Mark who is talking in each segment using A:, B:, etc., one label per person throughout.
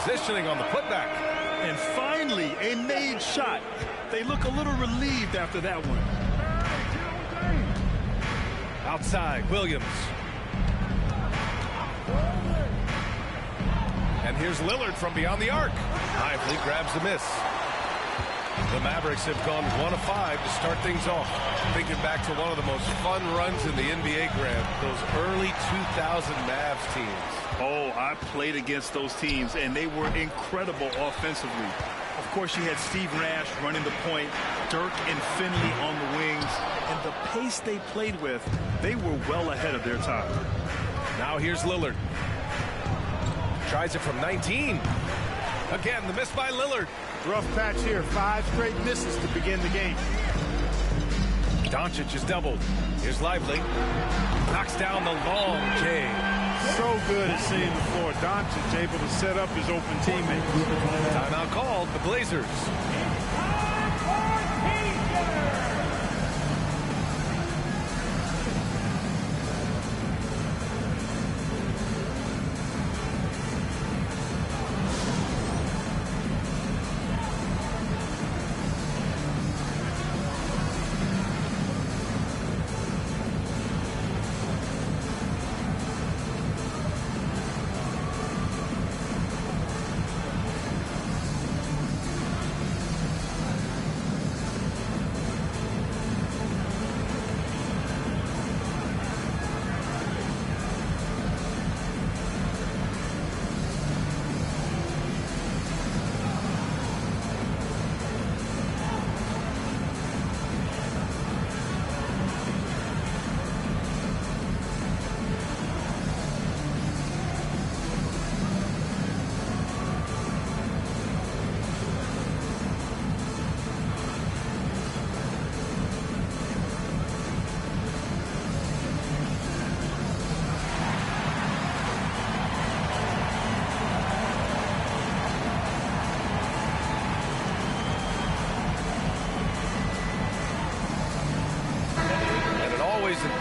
A: positioning on the putback.
B: And finally, a made shot. They look a little relieved after that one.
A: Outside, Williams. And here's Lillard from beyond the arc. Lively grabs the miss. The Mavericks have gone 1 of 5 to start things off. Thinking back to one of the most fun runs in the NBA, Grant, those early 2000 Mavs teams.
B: Oh, I played against those teams, and they were incredible offensively. Of course, you had Steve Nash running the point, Dirk and Finley on the wings, and the pace they played with, they were well ahead of their time.
A: Now here's Lillard. Tries it from 19. Again, the miss by Lillard.
C: Rough patch here. 5 straight misses to begin the game.
A: Doncic is doubled. Here's Lively. Knocks down the long J.
C: So good at seeing the floor. Doncic able to set up his open teammates.
A: Timeout called. The Blazers.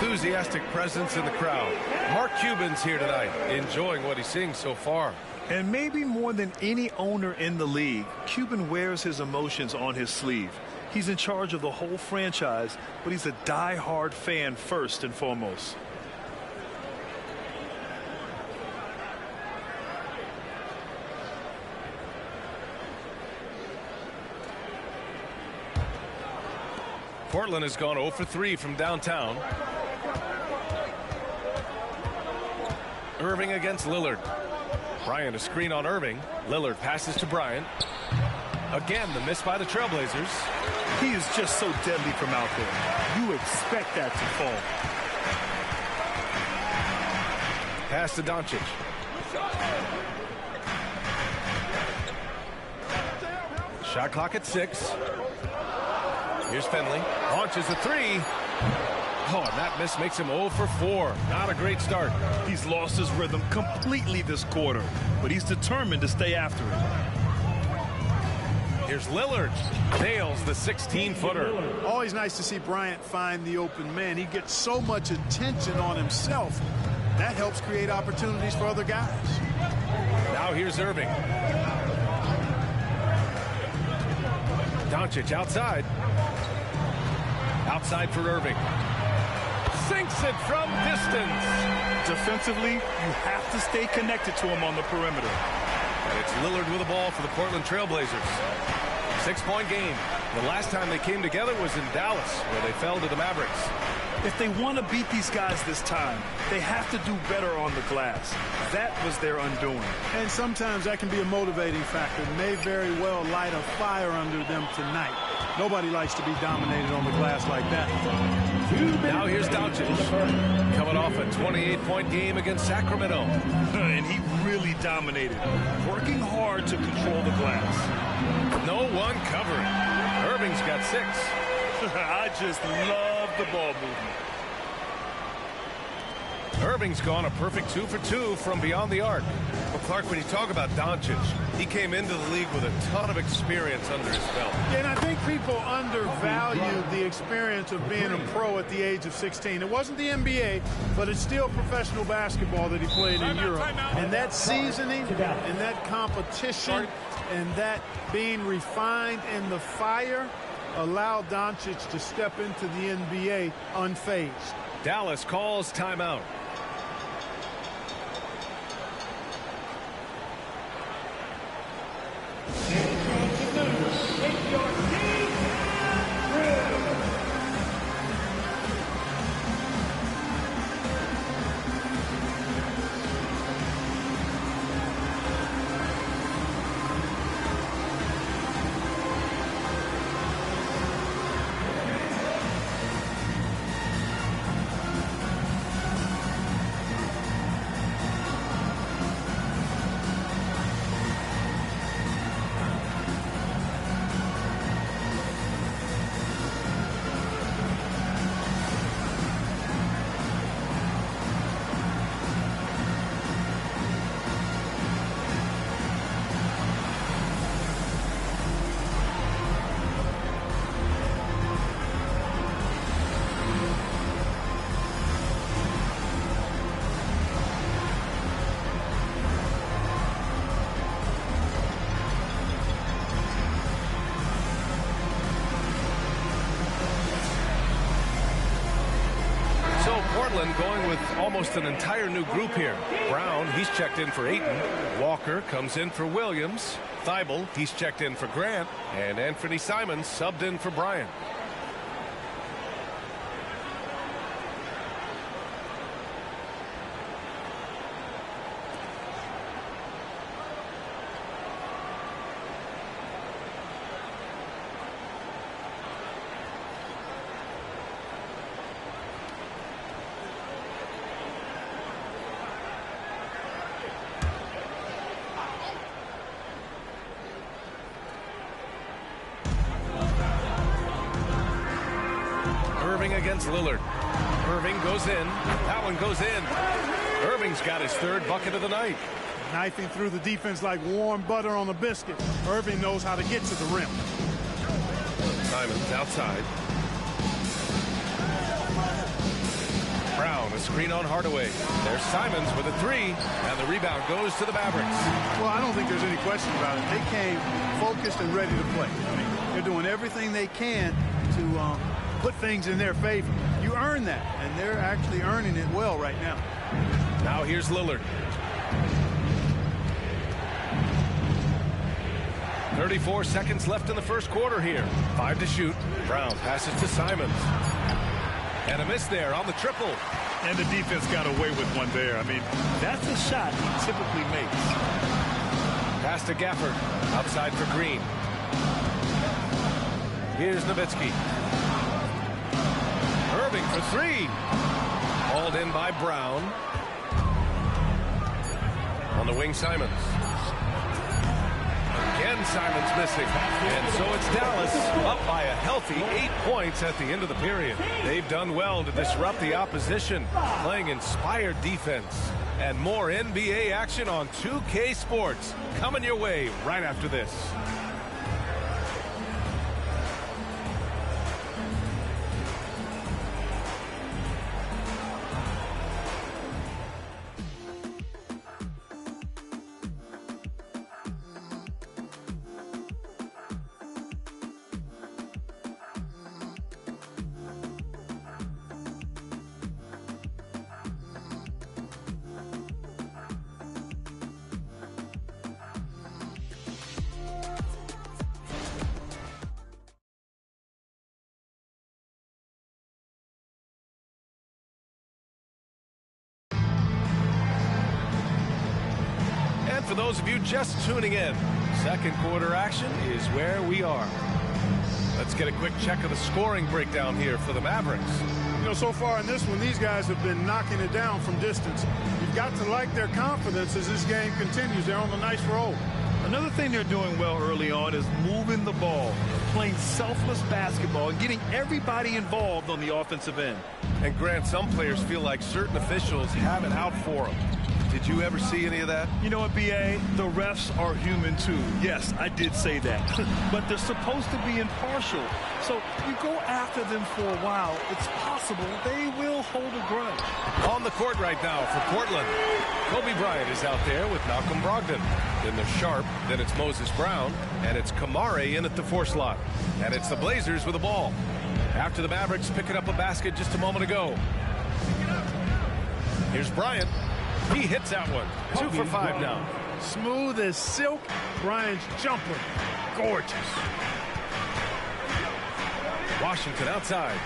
A: Enthusiastic presence in the crowd. Mark Cuban's here tonight, enjoying what he's seeing so far.
B: And maybe more than any owner in the league, Cuban wears his emotions on his sleeve. He's in charge of the whole franchise, but he's a die-hard fan first and foremost.
A: Portland has gone 0 for 3 from downtown. Irving against Lillard. Bryant a screen on Irving. Lillard passes to Bryant. Again, the miss by the Trailblazers.
B: He is just so deadly from out there. You expect that to fall.
A: Pass to Doncic. Shot clock at 6. Here's Finley. Launches a 3. Oh, and that miss makes him 0 for 4. Not a great start.
B: He's lost his rhythm completely this quarter, but he's determined to stay after it.
A: Here's Lillard. Nails the 16-footer.
C: Always nice to see Bryant find the open man. He gets so much attention on himself. That helps create opportunities for other guys.
A: Now here's Irving. Doncic outside. Outside for Irving. Sinks it from distance.
B: Defensively, you have to stay connected to him on the perimeter.
A: And it's Lillard with the ball for the Portland Trailblazers. 6-point game. The last time they came together was in Dallas, where they fell to the Mavericks.
B: If they want to beat these guys this time, they have to do better on the glass. That was their undoing.
C: And sometimes that can be a motivating factor. May very well light a fire under them tonight. Nobody likes to be dominated on the glass like that.
A: Now here's Doncic. Coming off a 28-point game against Sacramento.
B: And he really dominated, working hard to control the glass.
A: No one covering. Irving's got 6.
B: I just love the ball movement.
A: Irving's gone a perfect 2 for 2 from beyond the arc. Well, Clark, when you talk about Doncic, he came into the league with a ton of experience under his belt.
C: And I think people undervalue the experience of being a pro at the age of 16. It wasn't the NBA, but it's still professional basketball that he played in Europe. And that seasoning and that competition and that being refined in the fire allowed Doncic to step into the NBA unfazed.
A: Dallas calls timeout. Going with almost an entire new group here. Brown, he's checked in for Ayton. Walker comes in for Williams. Thibault, he's checked in for Grant. And Anthony Simons subbed in for Bryant. Against Lillard. Irving goes in. That one goes in. Irving's got his third bucket of the night.
C: Knifing through the defense like warm butter on a biscuit. Irving knows how to get to the rim.
A: Simons outside. Brown, a screen on Hardaway. There's Simons with a three, and the rebound goes to the Mavericks.
C: Well, I don't think there's any question about it. They came focused and ready to play. I mean, they're doing everything they can to put things in their favor. You earn that, and they're actually earning it well right now.
A: Now here's Lillard. 34 seconds left in the first quarter here. 5 to shoot. Brown passes to Simons. And a miss there on the triple.
B: And the defense got away with one there. I mean, that's a shot he typically makes.
A: Pass to Gafford. Outside for Green. Here's Nowitzki. Irving for three. Hauled in by Brown. On the wing, Simons. Again, Simons missing. And so it's Dallas up by a healthy 8 points at the end of the period. They've done well to disrupt the opposition, playing inspired defense. And more NBA action on 2K Sports coming your way right after this. For those of you just tuning in, second quarter action is where we are. Let's get a quick check of the scoring breakdown here for the Mavericks.
C: You know, so far in this one, these guys have been knocking it down from distance. You've got to like their confidence as this game continues. They're on a nice roll.
B: Another thing they're doing well early on is moving the ball, playing selfless basketball, and getting everybody involved on the offensive end.
A: And Grant, some players feel like certain officials have it out for them. Did you ever see any of that?
B: You know what, B.A.? The refs are human, too. Yes, I did say that. But they're supposed to be impartial. So you go after them for a while, it's possible they will hold a grudge.
A: On the court right now for Portland, Kobe Bryant is out there with Malcolm Brogdon. Then there's Sharp, then it's Moses Brown, and it's Kamare in at the 4 slot. And it's the Blazers with the ball. After the Mavericks picking up a basket just a moment ago. Here's Bryant. He hits that one. 2 for 5 now.
C: Smooth as silk. Bryant's jumper. Gorgeous.
A: Washington outside.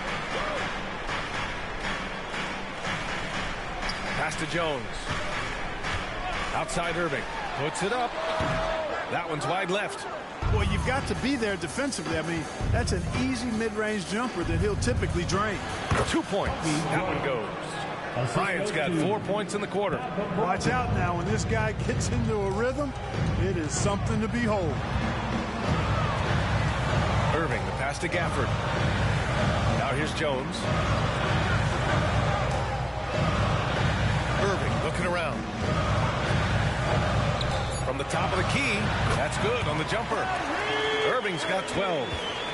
A: Pass to Jones. Outside Irving. Puts it up. That one's wide left.
C: Well, you've got to be there defensively. I mean, that's an easy mid-range jumper that he'll typically drain.
A: 2 points. That one goes. Bryant's got 4 points in the quarter.
C: Watch out now. When this guy gets into a rhythm, it is something to behold.
A: Irving, the pass to Gafford. Now here's Jones. Irving looking around. From the top of the key, that's good on the jumper. Irving's got 12.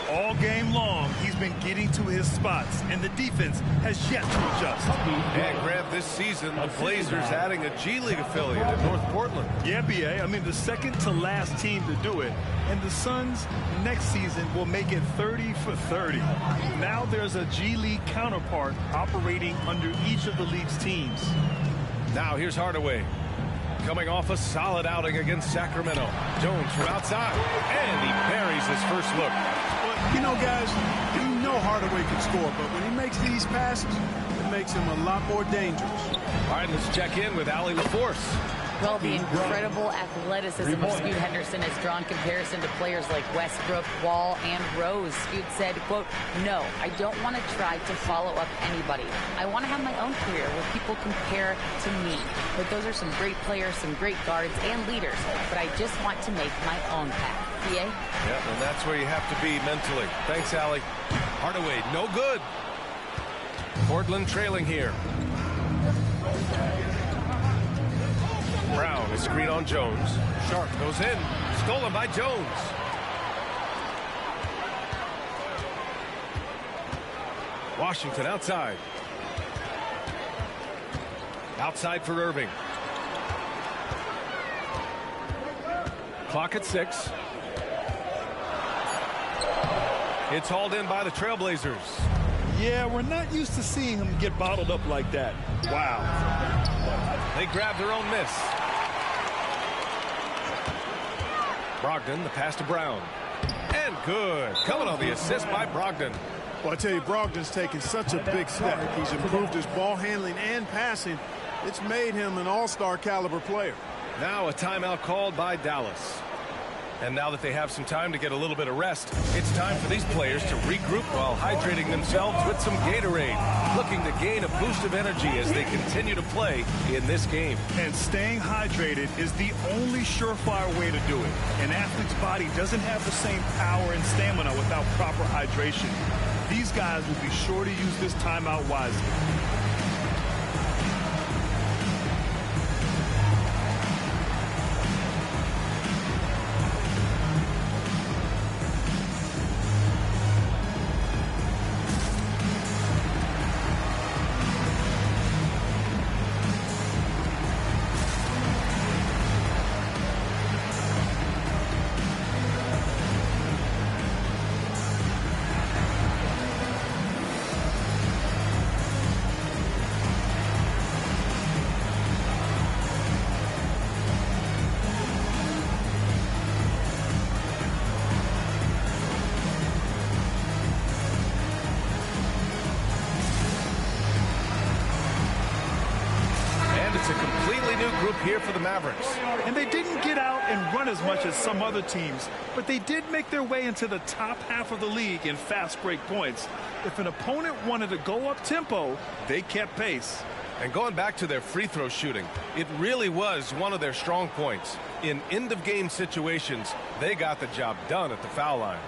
B: All game long, he's been getting to his spots, and the defense has yet to adjust.
A: And Grant, this season, the Blazers adding a G League affiliate at North Portland.
B: Yeah, B.A. I mean, the second to last team to do it. And the Suns next season will make it 30 for 30. Now there's a G League counterpart operating under each of the league's teams.
A: Now here's Hardaway. Coming off a solid outing against Sacramento. Jones from outside. And he buries his first look.
C: You know, guys, you know Hardaway can score, but when he makes these passes, it makes him a lot more dangerous.
A: All right, let's check in with Allie LaForce.
D: Well, the incredible athleticism of Scoot Henderson has drawn comparison to players like Westbrook, Wall, and Rose. Scoot said, quote, "No, I don't want to try to follow up anybody. I want to have my own career where people compare to me. But those are some great players, some great guards, and leaders. But I just want to make my own path." PA?
A: Yeah, and that's where you have to be mentally. Thanks, Allie. Hardaway, no good. Portland trailing here. Brown is screen on Jones. Sharp goes in. Stolen by Jones. Washington outside. Outside for Irving. Clock at 6. It's hauled in by the Trailblazers.
B: Yeah, we're not used to seeing him get bottled up like that. Wow.
A: They grab their own miss. Brogdon, the pass to Brown. And good. Coming on the assist by Brogdon.
C: Well, I tell you, Brogdon's taken such a big step. He's improved his ball handling and passing. It's made him an all-star caliber player.
A: Now a timeout called by Dallas. And now that they have some time to get a little bit of rest, it's time for these players to regroup while hydrating themselves with some Gatorade, looking to gain a boost of energy as they continue to play in this game.
B: And staying hydrated is the only surefire way to do it. An athlete's body doesn't have the same power and stamina without proper hydration. These guys will be sure to use this timeout wisely.
A: It's a completely new group here for the Mavericks.
B: And they didn't get out and run as much as some other teams, but they did make their way into the top half of the league in fast break points. If an opponent wanted to go up tempo, they kept pace.
A: And going back to their free throw shooting, it really was one of their strong points. In end-of-game situations, they got the job done at the foul line.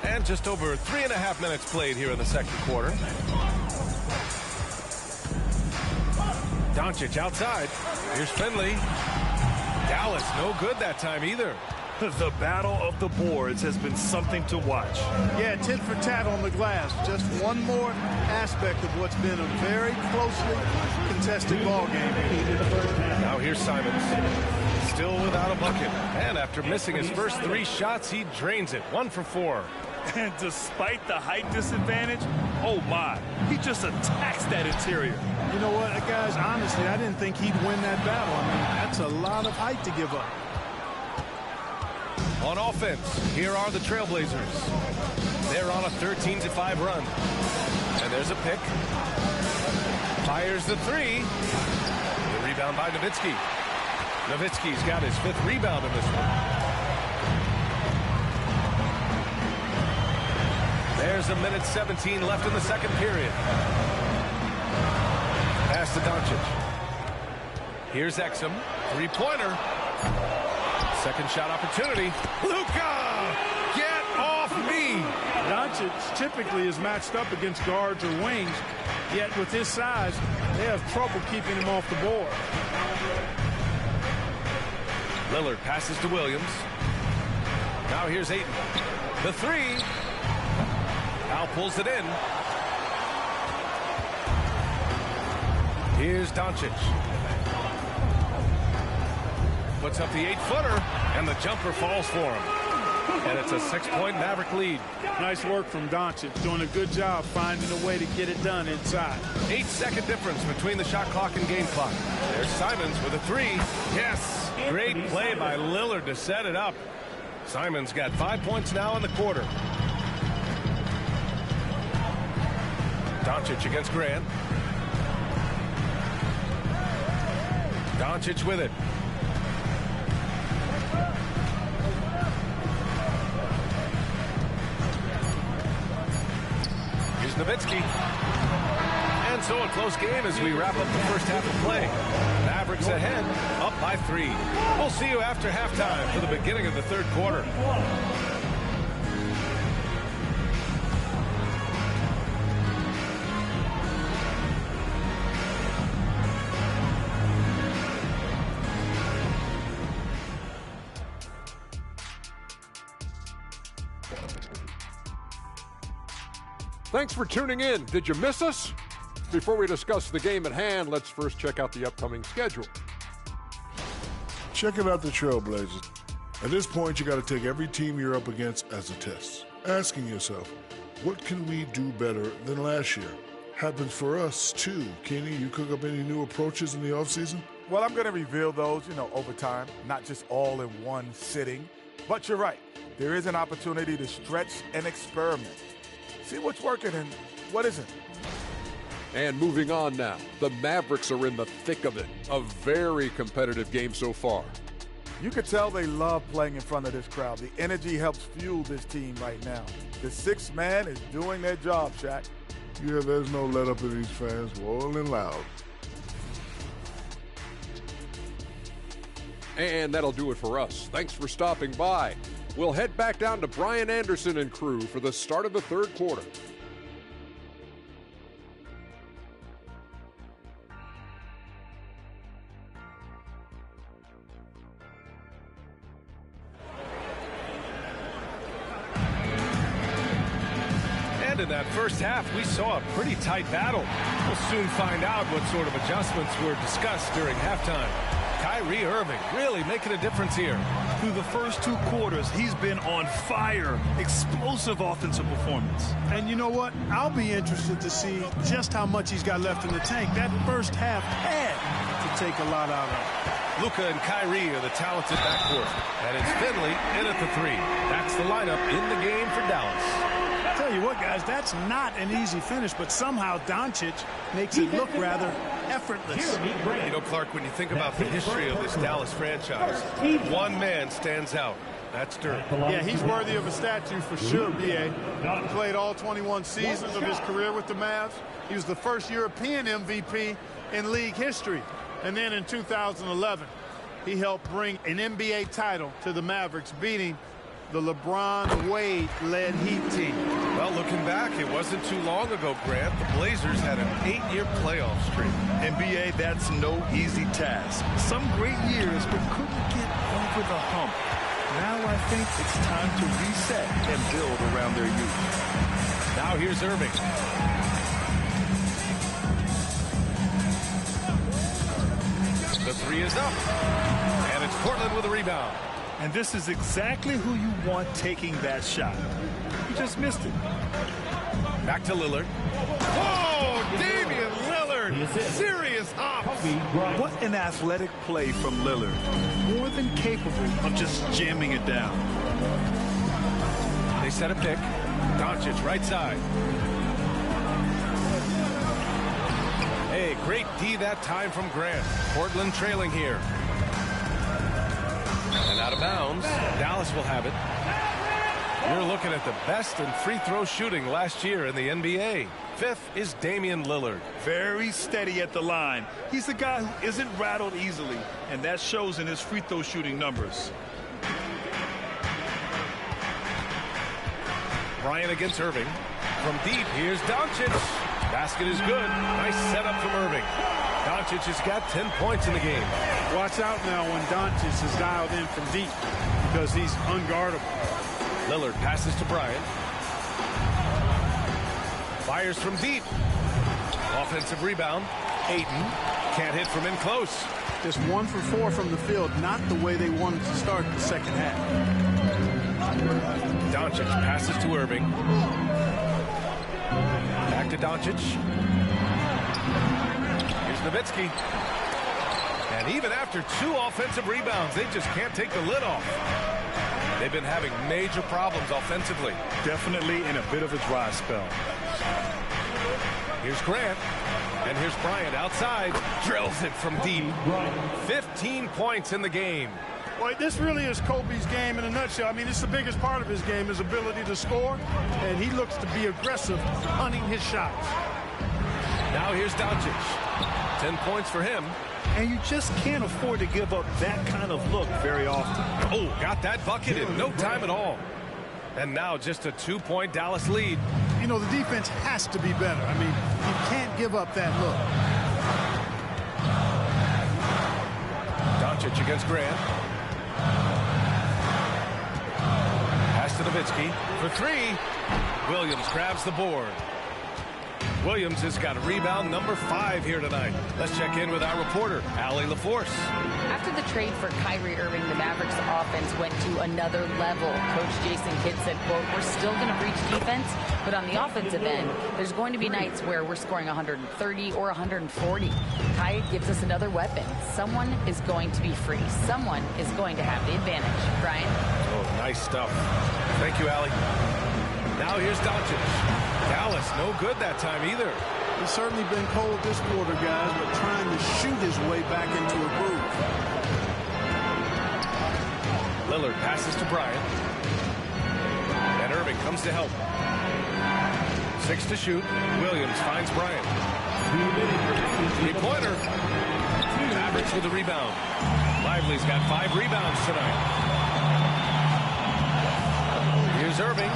A: And just over 3.5 minutes played here in the second quarter. Doncic outside. Here's Finley. Dallas no good that time either.
B: The battle of the boards has been something to watch.
C: Yeah, tit for tat on the glass. Just one more aspect of what's been a very closely contested ball game.
A: Now here's Simons. Still without a bucket. And after missing his first 3 shots, he drains it. 1 for 4.
B: And despite the height disadvantage, oh my, he just attacks that interior.
C: You know what, guys, honestly, I didn't think he'd win that battle. I mean, that's a lot of height to give up.
A: On offense, here are the Trailblazers. They're on a 13-5 run. And there's a pick. Fires the 3. The rebound by Nowitzki. Nowitzki's got his 5th rebound in this one. There's 1:17 left in the second period. Pass to Doncic. Here's Exum. 3-pointer. Second shot opportunity. Luka! Get off me!
C: Doncic typically is matched up against guards or wings, yet with his size, they have trouble keeping him off the board.
A: Lillard passes to Williams. Now here's Ayton. The 3. Al pulls it in. Here's Doncic. Puts up the 8-footer, and the jumper falls for him. And it's a 6-point Maverick lead.
C: Nice work from Doncic, doing a good job finding a way to get it done inside.
A: 8-second difference between the shot clock and game clock. There's Simons with a 3. Yes! Great play by Lillard to set it up. Simons got 5 points now in the quarter. Doncic against Grant. Doncic with it. Here's Nowitzki. And so a close game as we wrap up the first half of play. Mavericks ahead, up by 3. We'll see you after halftime for the beginning of the third quarter.
E: Thanks for tuning in. Did you miss us? Before we discuss the game at hand, let's first check out the upcoming schedule.
F: Checking out the Trailblazers. At this point, you got to take every team you're up against as a test. Asking yourself, what can we do better than last year? Happens for us, too. Kenny, you cook up any new approaches in the offseason?
G: Well, I'm going to reveal those, over time, not just all in one sitting. But you're right. There is an opportunity to stretch and experiment. See what's working and what isn't.
E: And moving on now, the Mavericks are in the thick of it. A very competitive game so far.
G: You could tell they love playing in front of this crowd. The energy helps fuel this team right now. The 6th man is doing their job, Shaq.
F: Yeah, there's no let up in these fans, royal and loud.
E: And that'll do it for us. Thanks for stopping by. We'll head back down to Brian Anderson and crew for the start of the third quarter.
A: And in that first half, we saw a pretty tight battle. We'll soon find out what sort of adjustments were discussed during halftime. Kyrie Irving really making a difference here.
B: Through the first 2 quarters, he's been on fire. Explosive offensive performance.
C: And you know what? I'll be interested to see just how much he's got left in the tank. That first half had to take a lot out of it.
A: Luka and Kyrie are the talented backcourt. And it's Finley in at the 3. That's the lineup in the game for Dallas.
C: Tell you what, guys, that's not an easy finish, but somehow Doncic makes it look rather effortless.
A: You know, Clark, when you think about the history of this Dallas franchise, one man stands out. That's Dirk.
C: Yeah, he's worthy of a statue for sure, B.A. He played all 21 seasons of his career with the Mavs. He was the first European MVP in league history. And then in 2011, he helped bring an NBA title to the Mavericks, beating the LeBron Wade-led Heat team.
A: Well, looking back, it wasn't too long ago, Grant. The Blazers had an 8-year playoff streak.
B: NBA, that's no easy task. Some great years, but couldn't get over the hump. Now I think it's time to reset and build around their youth.
A: Now here's Irving. The three is up. And it's Portland with a rebound.
B: And this is exactly who you want taking that shot. You just missed it.
A: Back to Lillard. Oh, Damian Lillard. Serious hops.
B: What an athletic play from Lillard. More than capable of just jamming it down.
A: They set a pick. Doncic right side. Hey, great D that time from Grant. Portland trailing here. And out of bounds. Dallas will have it. You're looking at the best in free throw shooting last year in the NBA. Fifth is Damian Lillard.
B: Very steady at the line. He's the guy who isn't rattled easily, and that shows in his free throw shooting numbers.
A: Bryant against Irving. From deep, here's Doncic. Basket is good. Nice setup from Irving. Doncic has got 10 points in the game.
C: Watch out now when Doncic is dialed in from deep because he's unguardable.
A: Lillard passes to Bryant. Fires from deep. Offensive rebound. Ayton can't hit from in close.
C: Just 1 for 4 from the field, not the way they wanted to start the second half.
A: Doncic passes to Irving. Back to Doncic. Here's Nowitzki. And even after 2 offensive rebounds, they just can't take the lid off. They've been having major problems offensively.
B: Definitely in a bit of a dry spell.
A: Here's Grant. And here's Bryant outside. Drills it from deep. 15 points in the game.
C: Well, this really is Kobe's game in a nutshell. I mean, it's the biggest part of his game, his ability to score. And he looks to be aggressive, hunting his shots.
A: Now here's Doncic. 10 points for him.
B: And you just can't afford to give up that kind of look very often.
A: Oh, got that bucket in no time at all. And now just a 2-point Dallas lead.
C: You know, the defense has to be better. I mean, you can't give up that look.
A: Doncic against Grant. Pass to Nowitzki for 3. Williams grabs the board. Williams has got rebound number 5 here tonight. Let's check in with our reporter, Allie LaForce.
D: After the trade for Kyrie Irving, the Mavericks offense went to another level. Coach Jason Kidd said, quote, "We're still going to breach defense, but on the offensive end, there's going to be nights where we're scoring 130 or 140. Kyrie gives us another weapon. Someone is going to be free. Someone is going to have the advantage." Brian?
A: Oh, nice stuff. Thank you, Allie. Now here's Doncic. Dallas, no good that time either.
C: He's certainly been cold this quarter, guys, but trying to shoot his way back into a groove.
A: Lillard passes to Bryant. And Irving comes to help. 6 to shoot. Williams finds Bryant. 3-pointer. Mavericks with the rebound. Lively's got 5 rebounds tonight. Here's Irving.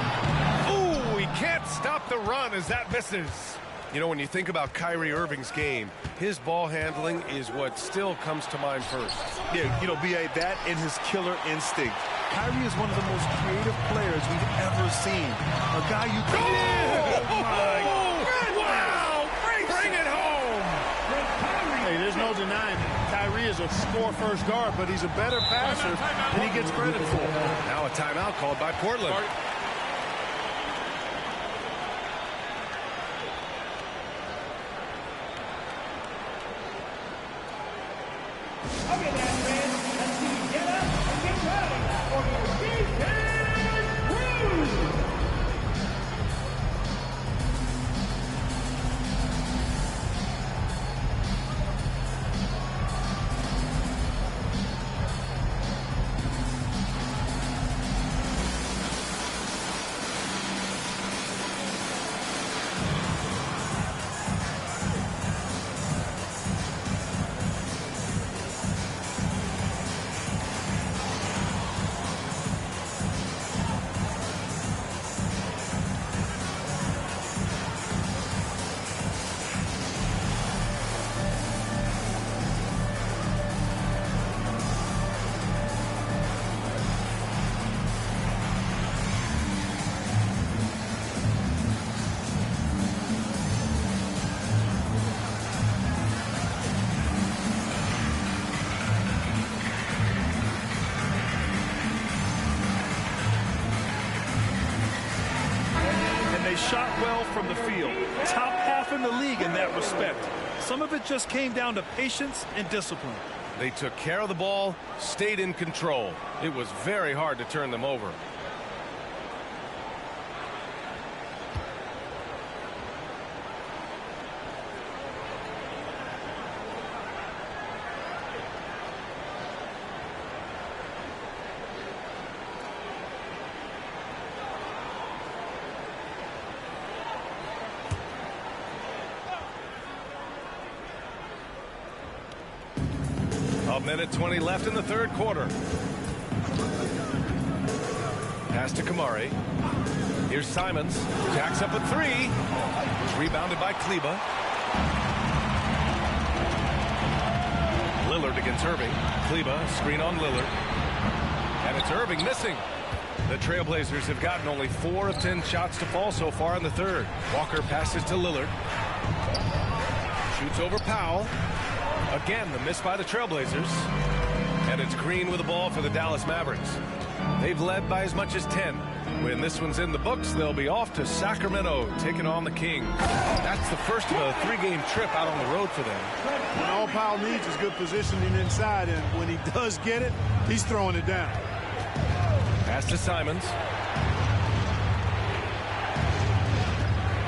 A: Ooh, he can't stop the run as that misses. You know, when you think about Kyrie Irving's game, his ball handling is what still comes to mind first.
B: Yeah, you know, B.A., that and his killer instinct. Kyrie is one of the most creative players we've ever seen. A guy you...
A: Oh, my! Wow! Bring it home!
C: Hey, there's no denying it. Kyrie is a score-first guard, but he's a better passer than he gets credit for.
A: Now a timeout called by Portland.
B: well from the field. Top half in the league in that respect. Some of it just came down to patience and discipline.
A: They took care of the ball, stayed in control. It was very hard to turn them over. A minute 20 left in the third quarter. Pass to Kamari. Here's Simons. Jacks up a three. Rebounded by Kleba. Lillard against Irving. Kleba, screen on Lillard. And it's Irving missing. The Trailblazers have gotten only 4 of 10 shots to fall so far in the third. Walker passes to Lillard. Shoots over Powell. Again, the miss by the Trailblazers. And it's Green with the ball for the Dallas Mavericks. They've led by as much as 10. When this one's in the books, they'll be off to Sacramento, taking on the Kings. That's the first of a 3-game trip out on the road for them.
C: And all Powell needs is good positioning inside, and when he does get it, he's throwing it down.
A: Pass to Simons.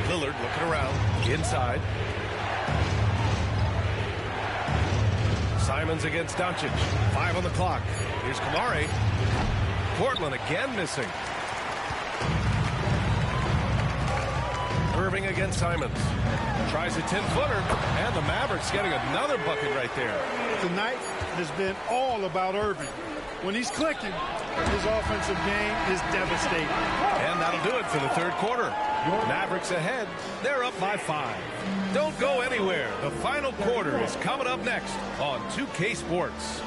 A: Lillard looking around, inside. Simons against Doncic. 5 on the clock. Here's Kamari. Portland again missing. Irving against Simons. Tries a 10-footer, and the Mavericks getting another bucket right there.
C: Tonight has been all about Irving. When he's clicking, his offensive game is devastating.
A: And that'll do it for the third quarter. Mavericks ahead. They're up by 5. Don't go anywhere. The final quarter is coming up next on 2K Sports.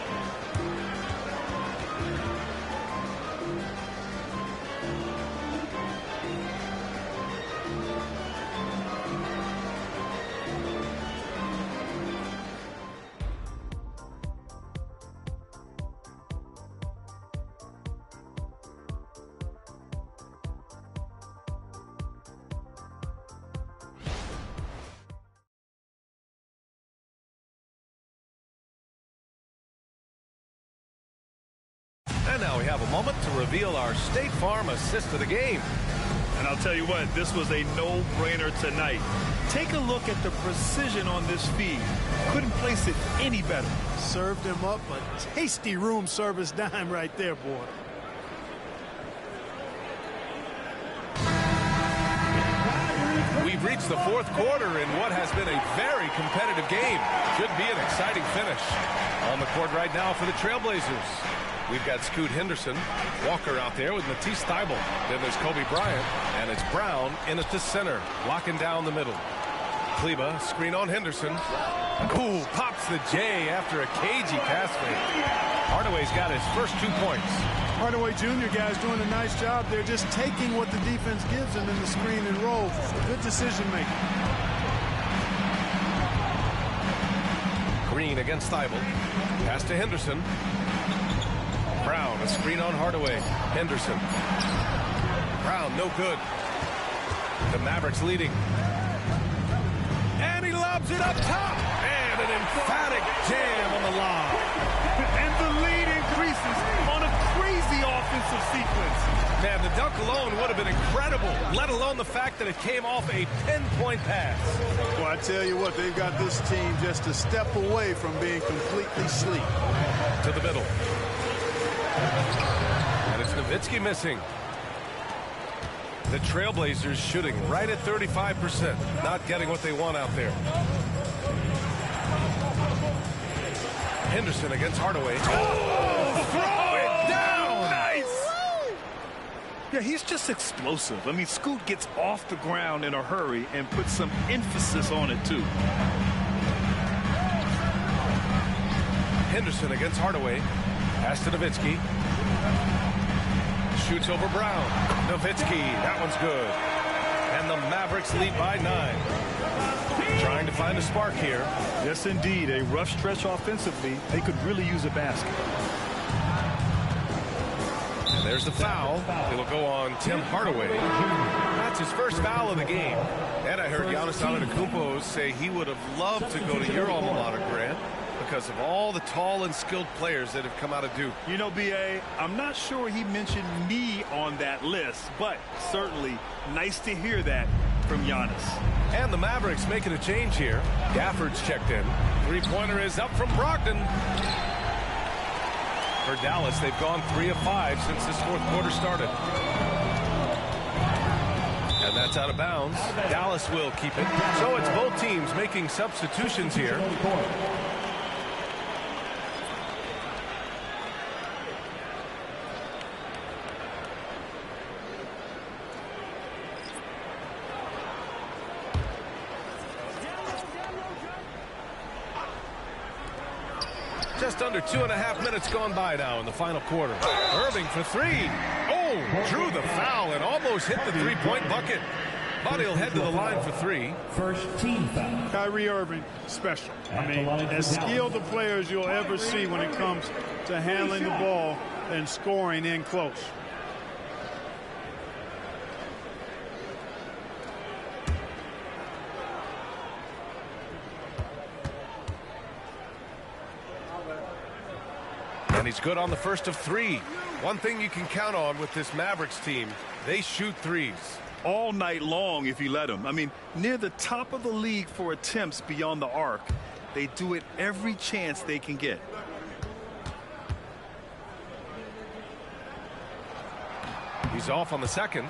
A: And now we have a moment to reveal our State Farm assist of the game.
B: And I'll tell you what, this was a no-brainer tonight. Take a look at the precision on this feed. Couldn't place it any better.
C: Served him up a tasty room service dime right there, boy.
A: We've reached the fourth quarter in what has been a very competitive game. Should be an exciting finish. On the court right now for the Trailblazers. We've got Scoot Henderson, Walker out there with Matisse Thybulle. Then there's Kobe Bryant, and it's Brown in at the center, locking down the middle. Kleba, screen on Henderson. Ooh, pops the J after a cagey pass fake. Hardaway's got his first 2 points.
C: Hardaway Jr. guys doing a nice job. They're just taking what the defense gives them in the screen and roll. Good decision making.
A: Green against Thybulle. Pass to Henderson. Brown, a screen on Hardaway. Henderson. Brown, no good. The Mavericks leading. And he lobs it up top. And an emphatic jam on the lob.
B: And the lead increases on a crazy offensive sequence.
A: Man, the dunk alone would have been incredible, let alone the fact that it came off a 10-point pass.
C: Well, I tell you what, they've got this team just a step away from being completely asleep.
A: To the middle. And it's Nowitzki missing. The Trailblazers shooting right at 35%. Not getting what they want out there. Henderson against Hardaway. Oh, throw it down!
B: Nice! Yeah, he's just explosive. I mean, Scoot gets off the ground in a hurry and puts some emphasis on it, too.
A: Henderson against Hardaway. Pass to Nowitzki. Shoots over Brown. Nowitzki, that one's good. And the Mavericks lead by 9. Trying to find a spark here.
B: Yes, indeed. A rough stretch offensively. They could really use a basket.
A: And there's the foul. It'll go on Tim Hardaway. That's It's his first foul of the game. And I heard Giannis Antetokounmpo say he would have loved to go to your alma mater, Grant, because of all the tall and skilled players that have come out of Duke.
B: You know, B.A., I'm not sure he mentioned me on that list, but certainly nice to hear that from Giannis.
A: And the Mavericks making a change here. Gafford's checked in. Three-pointer is up from Brogdon. For Dallas, they've gone 3 of 5 since this fourth quarter started. And that's out of bounds. Dallas will keep it. So it's both teams making substitutions here. Just under 2.5 minutes gone by now in the final quarter. Irving for three. Oh, drew the foul and almost hit the three-point bucket. But he'll head to the line for three.
H: First team foul.
C: Kyrie Irving, special. I mean, as skilled a player as you'll ever see when it comes to handling the ball and scoring in close.
A: And he's good on the first of three. One thing you can count on with this Mavericks team, they shoot threes.
B: All night long if you let them. I mean, near the top of the league for attempts beyond the arc. They do it every chance they can get.
A: He's off on the second.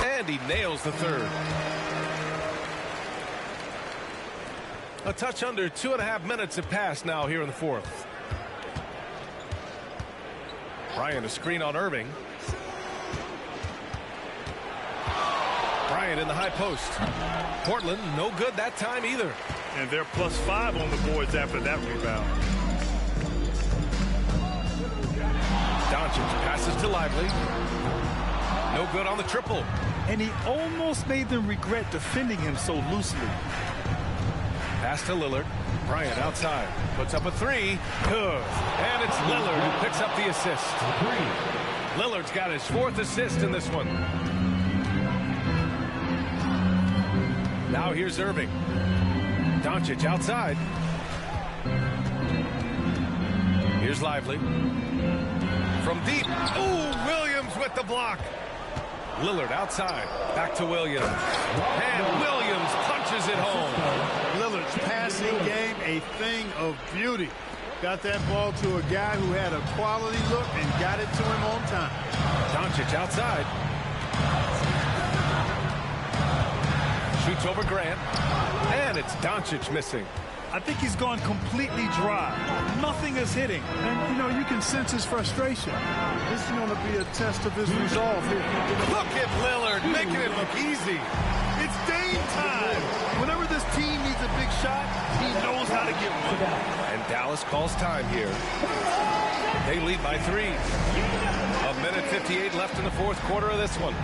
A: And he nails the third. A touch under 2.5 minutes have passed now here in the fourth. Bryant a screen on Irving. Bryant in the high post. Portland no good that time either.
B: And they're +5 on the boards after that rebound.
A: Doncic passes to Lively. No good on the triple.
B: And he almost made them regret defending him so loosely.
A: Pass to Lillard. Bryant outside. Puts up a three. Good. And it's Lillard who picks up the assist. Lillard's got his 4th assist in this one. Now here's Irving. Doncic outside. Here's Lively. From deep. Ooh, Williams with the block. Lillard outside. Back to Williams. And Williams punches it home.
C: Lillard's passing game, a thing of beauty. Got that ball to a guy who had a quality look and got it to him on time.
A: Doncic outside. Shoots over Grant. And it's Doncic missing.
B: I think he's gone completely dry. Nothing is hitting.
C: And, you know, you can sense his frustration. This is going to be a test of his resolve here.
A: Look at Lillard making it look easy.
B: It's Dame time. Whenever this team needs a big shot, he knows how to get one.
A: And Dallas calls time here. They lead by 3. 1:58 left in the fourth quarter of this one.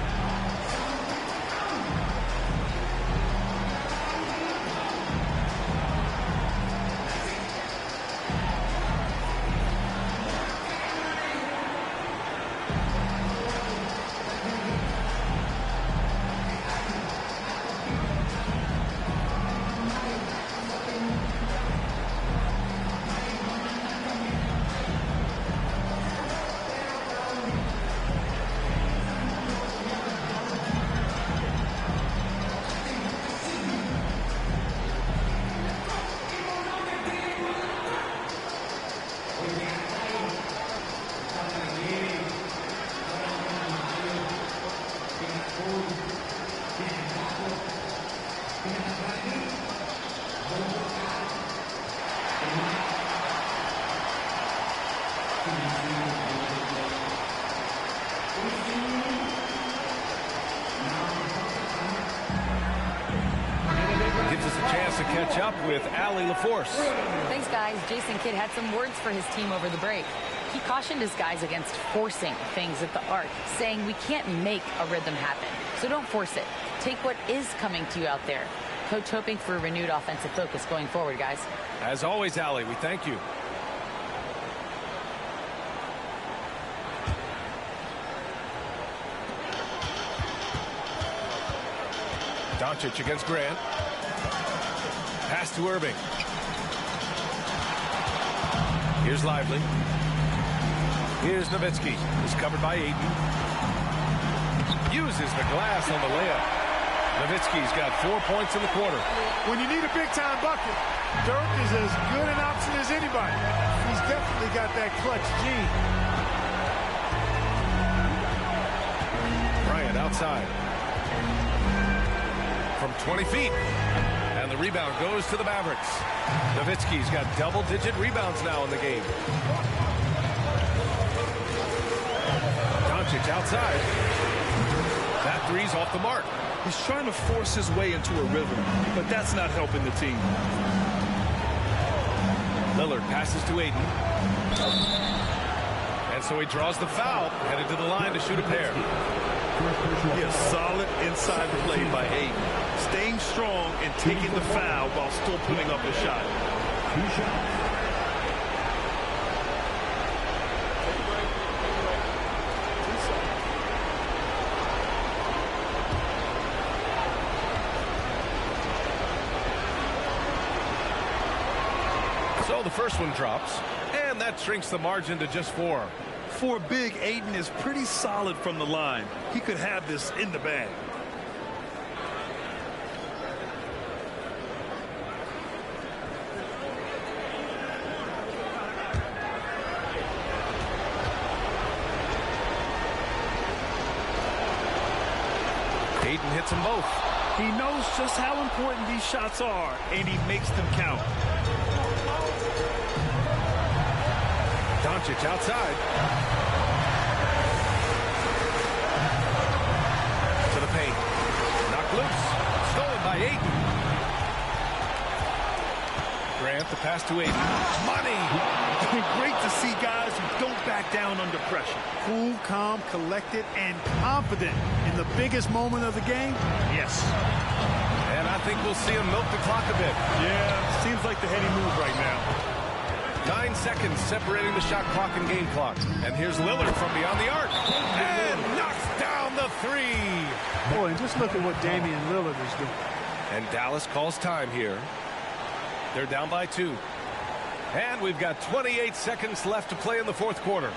A: gives us a chance to catch up with Allie LaForce.
D: Thanks, guys. Jason Kidd had some words for his team over the break. He cautioned his guys against forcing things at the arc, saying we can't make a rhythm happen, so don't force it. Take what is coming to you out there. Coach hoping for a renewed offensive focus going forward, guys.
A: As always, Allie, we thank you. Doncic against Grant. Pass to Irving. Here's Lively. Here's Nowitzki. He's covered by Ayton. Uses the glass on the layup. Nowitzki's got 4 points in the quarter.
C: When you need a big-time bucket, Dirk is as good an option as anybody. He's definitely got that clutch gene.
A: Bryant outside. From 20 feet. And the rebound goes to the Mavericks. Nowitzki's got double-digit rebounds now in the game. Doncic outside. That three's off the mark.
B: He's trying to force his way into a rhythm, but that's not helping the team.
A: Lillard passes to Ayton. And so he draws the foul, headed to the line to shoot a pair.
B: Yeah, solid inside play by Ayton. Staying strong and taking the foul while still putting up a shot.
A: So the first one drops, and that shrinks the margin to just 4.
B: For big, Ayton is pretty solid from the line. He could have this in the bag.
A: Ayton hits them both.
B: He knows just how important these shots are, and he makes them count.
A: Doncic outside. To the paint. Knocked loose. Stolen by Ayton. Grant, the pass to Ayton. Money!
B: Great to see guys who don't back down under pressure.
C: Cool, calm, collected, and confident in the biggest moment of the game. Yes.
A: And I think we'll see him milk the clock a bit.
B: Yeah, seems like the heady move right now.
A: 9 seconds separating the shot clock and game clock. And here's Lillard from beyond the arc. And knocks down the three.
C: Boy, and just look at what Damian Lillard is doing.
A: And Dallas calls time here. They're down by 2. And we've got 28 seconds left to play in the fourth quarter.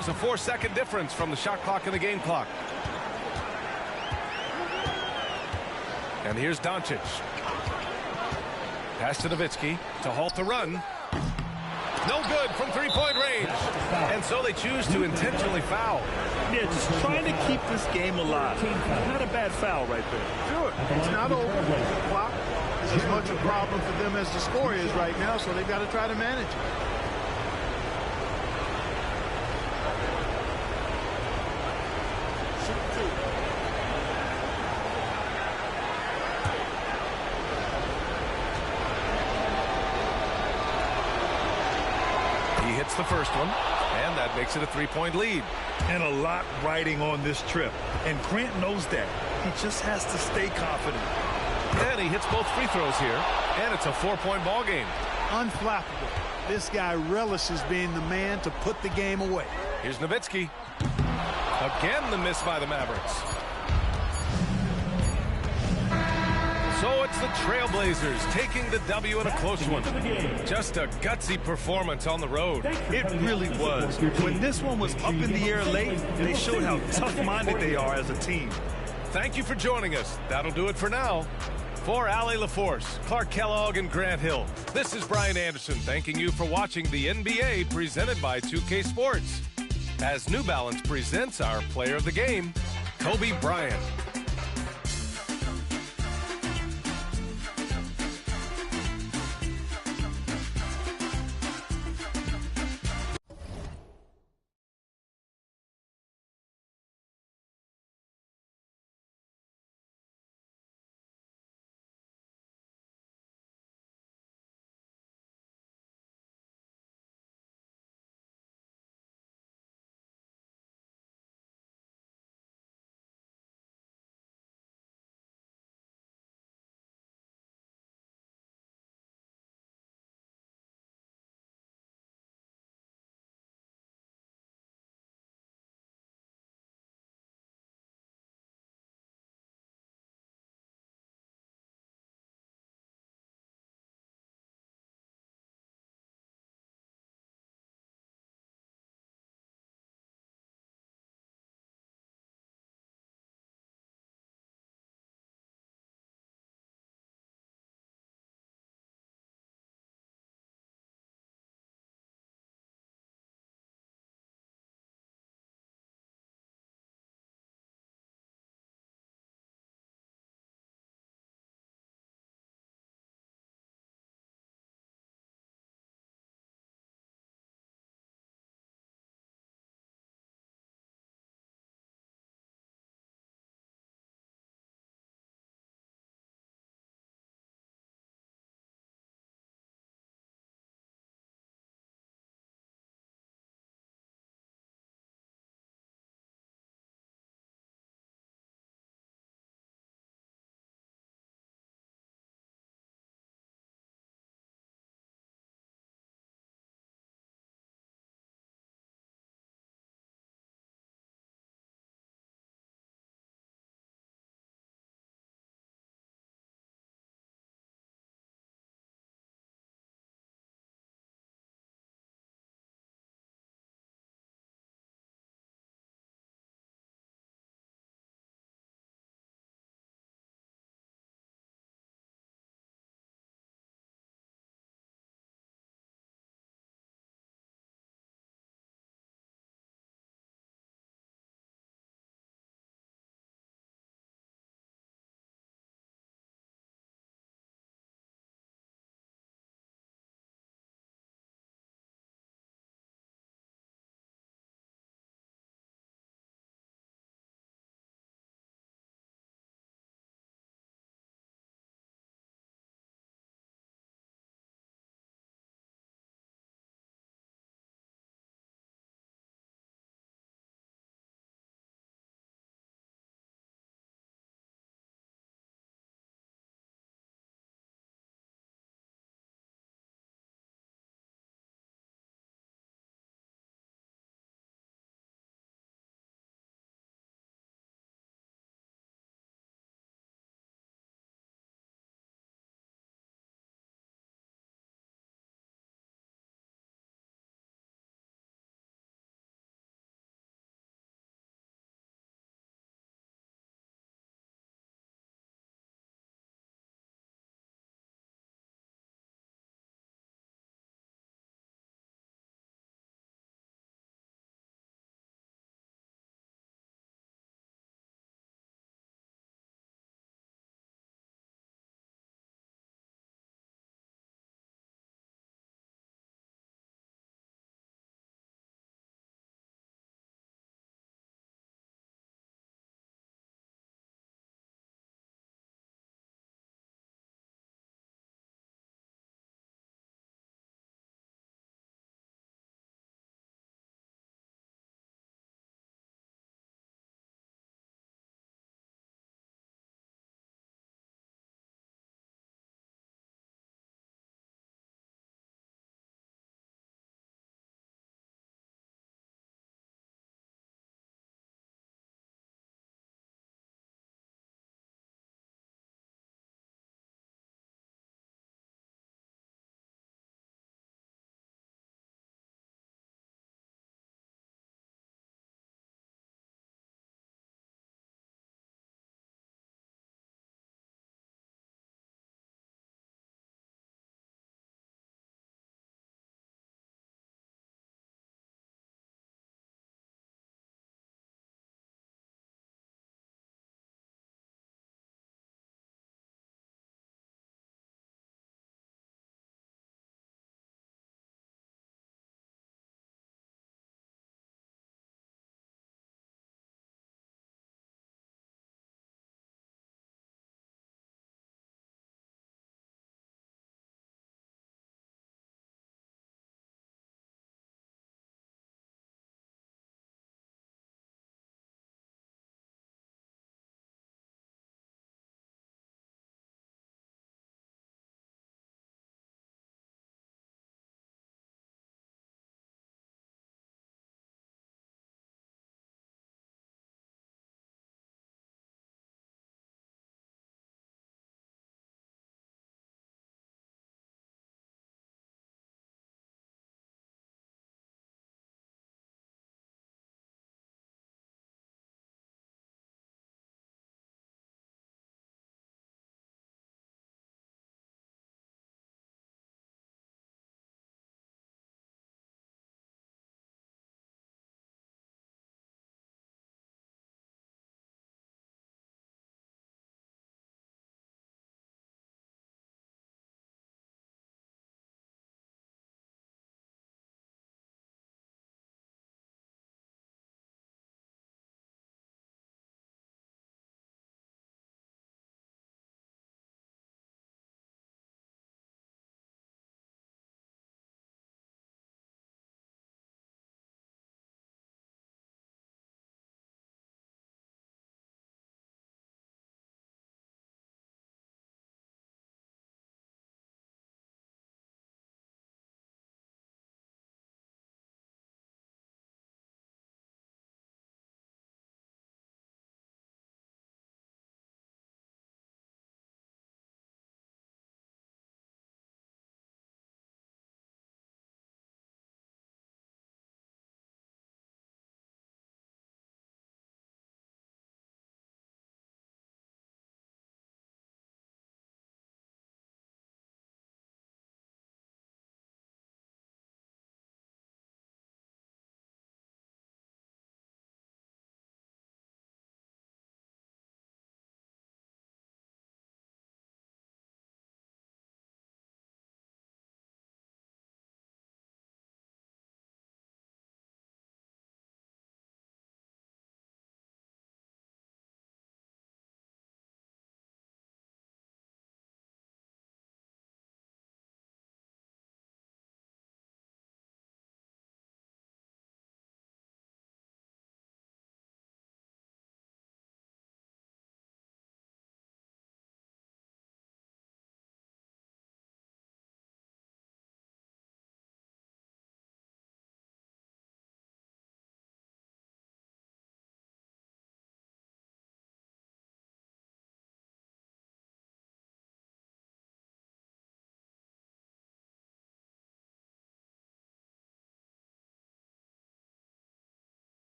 A: There's a 4-second difference from the shot clock and the game clock. And here's Doncic. Pass to Nowitzki to halt the run. No good from three-point range. And so they choose to intentionally foul.
B: Yeah, just trying to keep this game alive. Not a bad foul right there.
C: Sure. It's not over. The clock is as much a problem for them as the score is right now, so they've got to try to manage it.
A: He hits the first one, and that makes it a three-point lead.
B: And a lot riding on this trip. And Grant knows that. He just has to stay confident.
A: And he hits both free throws here, and it's a 4-point ball game.
C: Unflappable. This guy relishes being the man to put the game away.
A: Here's Nowitzki. Again, the miss by the Mavericks. So it's the Trailblazers taking the W in a close one. Just a gutsy performance on the road.
B: It really was. When this one was up in the air late, they showed how tough-minded they are as a team.
A: Thank you for joining us. That'll do it for now. For Allie LaForce, Clark Kellogg, and Grant Hill, this is Brian Anderson thanking you for watching the NBA presented by 2K Sports. As New Balance presents our player of the game, Kobe Bryant.